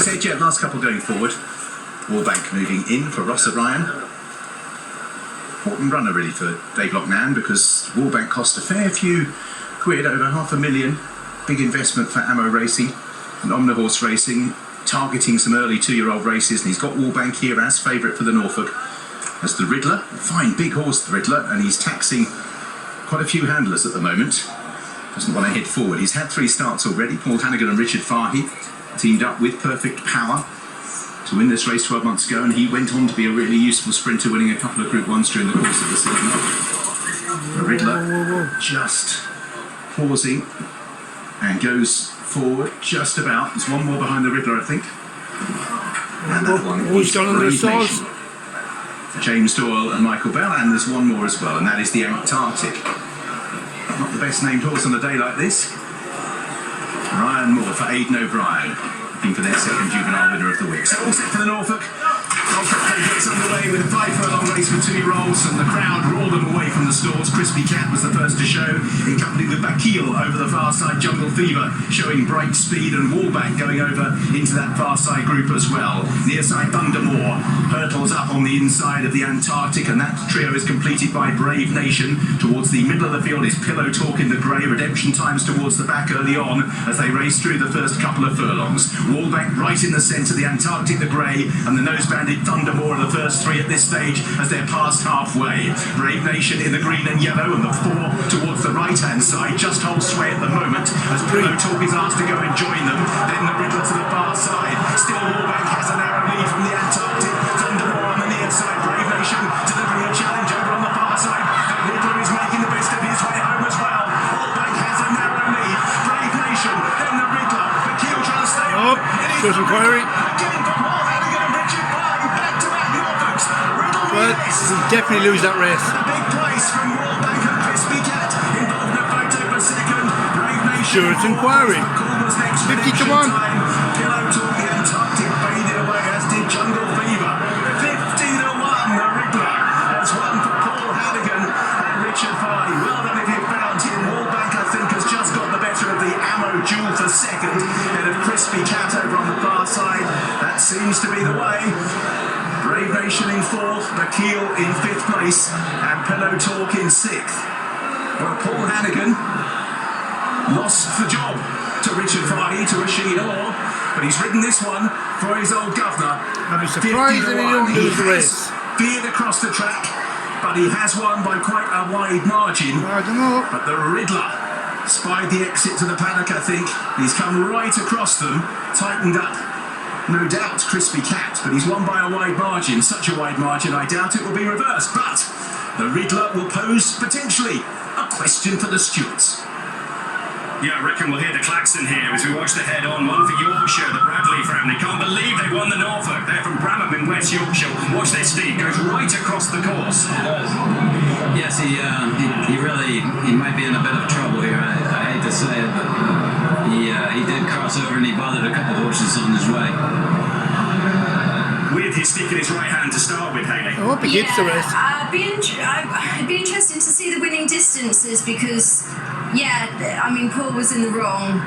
said, yeah, last couple going forward. Wallbank moving in for Ross O'Brien. Important runner really for Dave Lochnan, because Wallbank cost a fair few quid, over $500,000. Big investment for Ammo Racing and Omnihorse Racing, targeting some early 2-year-old races, and he's got Wallbank here as favourite for the Norfolk. As the Ridler, fine big horse, the Ridler, and he's taxing quite a few handlers at the moment. Doesn't want to head forward. He's had 3 starts already. Paul Hanagan and Richard Fahey teamed up with Perfect Power to win this race 12 months ago, and he went on to be a really useful sprinter, winning a couple of Group 1s during the course of the season. The Ridler just pausing and goes forward just about. There's one more behind the Ridler, I think. And that one is Brave Nation. James Doyle and Michael Bell, and there's one more as well, and that is the Antarctic. Not the best named horse on a day like this. Ryan Moore for Aidan O'Brien, looking for their second juvenile winner of the week. So all set for the Norfolk. Norfolk gets underway with a 5-furlong race for 2-year-olds, and the crowd roared them away from the stalls. Crispy Cat was the first to show, accompanied with Bakil over the far side. Jungle Fever showing bright speed, and Wallbank going over into that far side group as well. Near side Thundermore hurtles up on the inside of the Antarctic, and that trio is completed by Brave Nation. Towards the middle of the field is Pillow Talk in the grey. Redemption Times towards the back early on as they race through the first couple of furlongs. Wallbank right in the centre, the Antarctic the grey, and the nose-banded Thundermore are the first 3 at this stage as they're past halfway. Brave Nation in the green and yellow, and the 4 towards the right-hand side just hold sway at the moment as Pillow Talk is asked to go and join them. Then the Ridler to the far side. Still Wallbank has a narrow lead from the Antarctic. Thundermore on the near side. Brave Nation delivering a challenge over on the far side. The Ridler is making the best of his way home as well. Wallbank has a narrow lead. Brave Nation, then the Ridler. Bakil trying to stay up. There's Enquiry. Well, he'll definitely lose that race. Big place from Wallbank and Crispy Cat. Involved in a photo for second. Brave Nation. Sure, it's Enquiry. 50 to 1. Pillow Talk the Antarctic faded away, as did Jungle Fever. 50 to 1. The Ridler has won for Paul Hanagan and Richard Fahey. Well done if you found him. Wallbank, I think, has just got the better of the Ammo duel for second. And of Crispy Cat over on the far side. That seems to be the way. Brave Nation in 4th, Bakil in 5th place, and Pillow Talk in 6th. Well, Paul Hanagan lost the job to Richard Fahey, to Rashid Orr, but he's ridden this one for his old governor. I'd be surprised if he don't lose the race. Veered across the track, but he has won by quite a wide margin. I don't know. But the Ridler spied the exit to the paddock, I think. He's come right across them, tightened up. No doubt Crispy Cat, but he's won by a wide margin. Such a wide margin, I doubt it will be reversed. But the Ridler will pose, potentially, a question for the stewards. Yeah, I reckon we'll hear the klaxon here as we watch the head-on. One for Yorkshire, the Bradley family. Can't believe they won the Norfolk. They're from Bramham in West Yorkshire. Watch their speed, goes right across the course. Yes, he might be in a bit of trouble here. I hate to say it, but he did cross over and he bothered a couple horses on his way. With his stick in his right hand to start with, Hayley. I hope he gets the rest. It'd be interesting to see the winning distances because, I mean, Paul was in the wrong.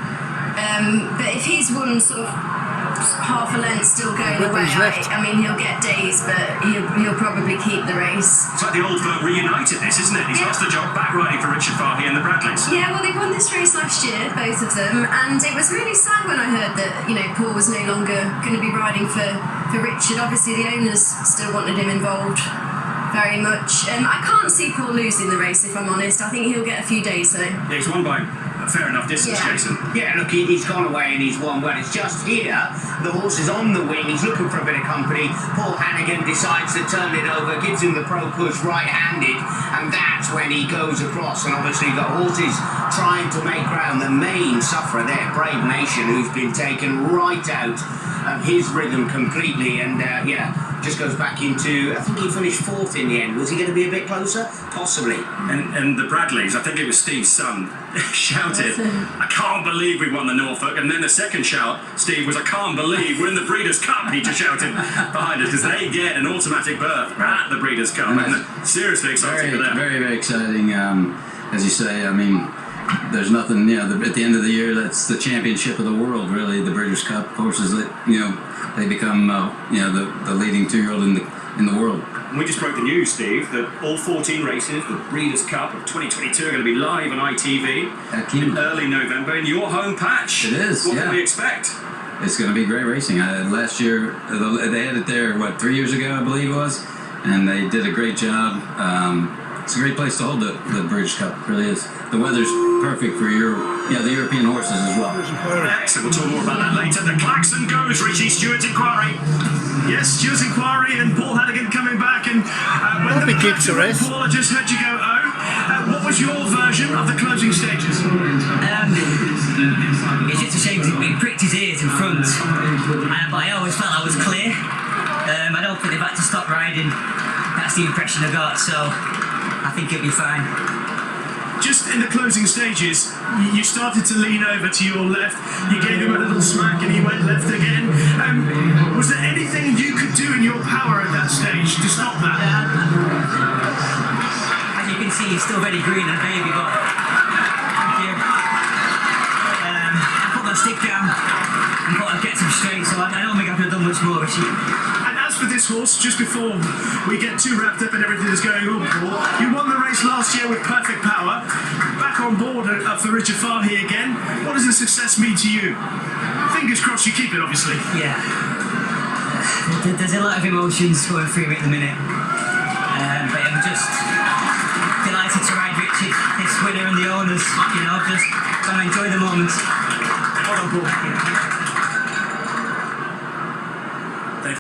But if he's won sort of half a length still going away, I mean, he'll get days, but he'll probably keep the race. It's like the old firm reunited this, isn't it? He's lost the job back riding for Richard Fahey and the Bradleys. Yeah, well, they won this race last year, both of them, and it was really sad when I heard that, Paul was no longer going to be riding for Richard. Obviously, the owners still wanted him involved very much. I can't see Paul losing the race, if I'm honest. I think he'll get a few days, though. Yeah, he's won by a fair enough distance, Jason. Yeah, look, he's gone away and he's won well. It's just here, the horse is on the wing, he's looking for a bit of company. Paul Hanagan decides to turn it over, gives him the pro push right-handed, and that's when he goes across. And obviously the horse is trying to make ground. The main sufferer there, Brave Nation, who's been taken right out of his rhythm completely, and just goes back into, I think he finished 4th in the end. Was he going to be a bit closer? Possibly. And the Bradleys, I think it was Steve's son, shouted, "I can't believe we won the Norfolk." And then the second shout, Steve, was, "I can't believe we're in the Breeders' Cup." He just shouted behind us because they get an automatic berth at the Breeders' Cup. And seriously exciting for them. Very, very exciting. As you say, I mean, there's nothing. At the end of the year, that's the championship of the world. Really, the Breeders' Cup horses that they become the leading 2-year-old in the world. We just broke the news, Steve, that all 14 races, the Breeders' Cup of 2022, are going to be live on ITV in early November in your home patch. It is. What can we expect? It's going to be great racing. Last year, they had it there, 3 years ago, I believe it was, and they did a great job. It's a great place to hold the Breeders' Cup. It really is. The weather's perfect for the European horses as well. Excellent. We'll talk more about that later. The klaxon goes, Richie. Stewards Enquiry. Yes, Stewards Enquiry and Paul Hanagan coming back. And when the klaxon went, Paul, I just heard you go, what was your version of the closing stages? It's just a shame because he pricked his ears in front, but I always felt I was clear. I don't think they've had to stop riding. That's the impression I got, so I think it'll be fine. Just in the closing stages, you started to lean over to your left, you gave him a little smack and he went left again. Was there anything you could do in your power at that stage to stop that? As you can see, he's still very green and baby, but thank you. I put my stick down and thought I'd get him straight, so I don't think I could have done much more, Richie. As for this horse, just before we get too wrapped up in everything that's going on, Paul, you won the race last year with perfect power. Back on board for Richard Fahey again. What does the success mean to you? Fingers crossed you keep it, obviously. Yeah. There's a lot of emotions going through me at the minute. But I'm just delighted to ride Richard, this winner and the owners. Just trying to enjoy the moment. Well done, Paul.